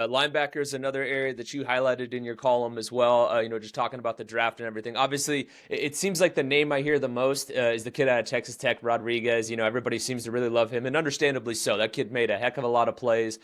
Linebacker is another area that you highlighted in your column as well. Just talking about the draft and everything. Obviously, it seems like the name I hear the most is the kid out of Texas Tech, Rodriguez. Everybody seems to really love him, and understandably so. That kid made a heck of a lot of plays,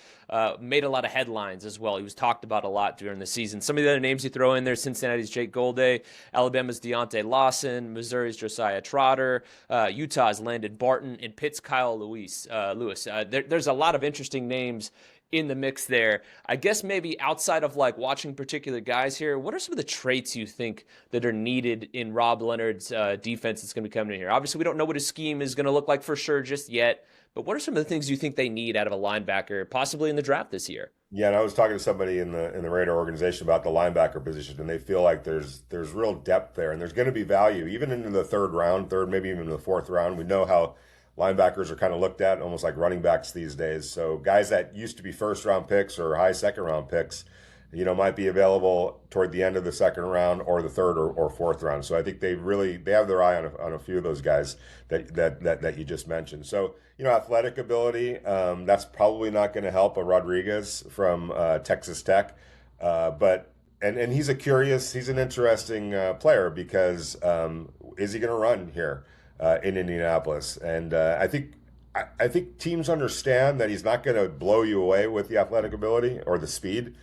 made a lot of headlines as well. He was talked about a lot during the season. Some of the other names you throw in there: Cincinnati's Jake Golday, Alabama's Deontay Lawson, Missouri's Josiah Trotter, Utah's Landon Barton, and Pitt's Kyle Lewis. There's a lot of interesting names in the mix there. I guess maybe outside of like watching particular guys here, what are some of the traits you think that are needed in Rob Leonard's defense that's going to be coming in here? Obviously, we don't know what his scheme is going to look like for sure just yet, but what are some of the things you think they need out of a linebacker, possibly in the draft this year? Yeah, and I was talking to somebody in the Raider organization about the linebacker position, and they feel like there's real depth there, and there's going to be value even into the third round, maybe even the fourth round. We know how linebackers are kind of looked at almost like running backs these days. So guys that used to be first round picks or high second round picks, might be available toward the end of the second round or the third or fourth round. So I think they have their eye on a few of those guys that you just mentioned. So athletic ability, that's probably not going to help a Rodriguez from Texas Tech, but he's he's an interesting player because is he going to run here in Indianapolis? And I think teams understand that he's not going to blow you away with the athletic ability or the speed.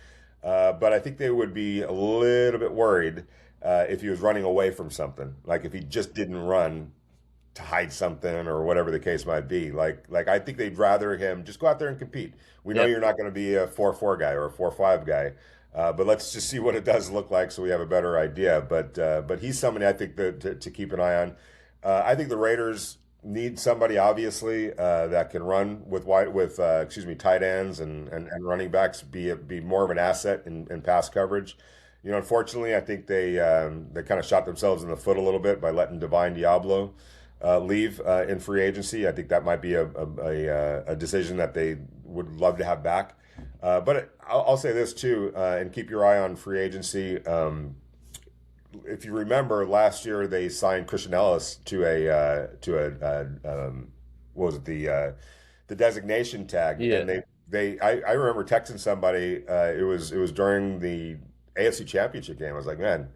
But I think they would be a little bit worried if he was running away from something, like if he just didn't run to hide something or whatever the case might be. Like I think they'd rather him just go out there and compete. We know Yep. you're not going to be a 4-4 guy or a 4-5 guy, but let's just see what it does look like so we have a better idea. But he's somebody I think to keep an eye on. I think the Raiders need somebody obviously that can run with tight ends and running backs, be more of an asset in pass coverage. Unfortunately, I think they kind of shot themselves in the foot a little bit by letting Divine Diablo leave in free agency. I think that might be a decision that they would love to have back. But I'll say this too, and keep your eye on free agency. If you remember, last year they signed Christian Ellis to what was it, the designation tag, Yeah. and I remember texting somebody. It was during the AFC Championship game. I was like, man,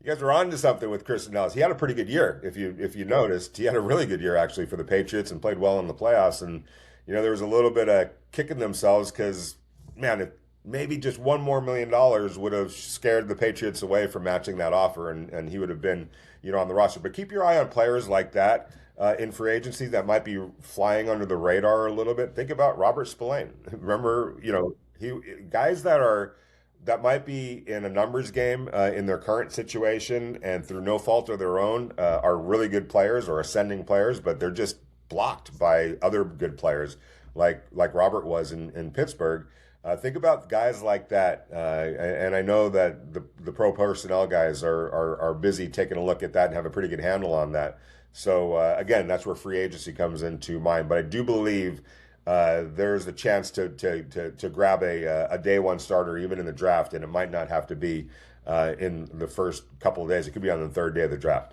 you guys are on to something with Christian Ellis. He had a pretty good year. If you noticed, he had a really good year actually for the Patriots and played well in the playoffs. And there was a little bit of kicking themselves because, man, if maybe just $1 more million would have scared the Patriots away from matching that offer, and he would have been, on the roster. But keep your eye on players like that in free agency that might be flying under the radar a little bit. Think about Robert Spillane. Remember, guys that might be in a numbers game in their current situation and through no fault of their own are really good players or ascending players, but they're just blocked by other good players like Robert was in Pittsburgh. Think about guys like that, and I know that the pro personnel guys are busy taking a look at that and have a pretty good handle on that. So again, that's where free agency comes into mind. But I do believe there's a chance to grab a day one starter even in the draft, and it might not have to be in the first couple of days. It could be on the third day of the draft.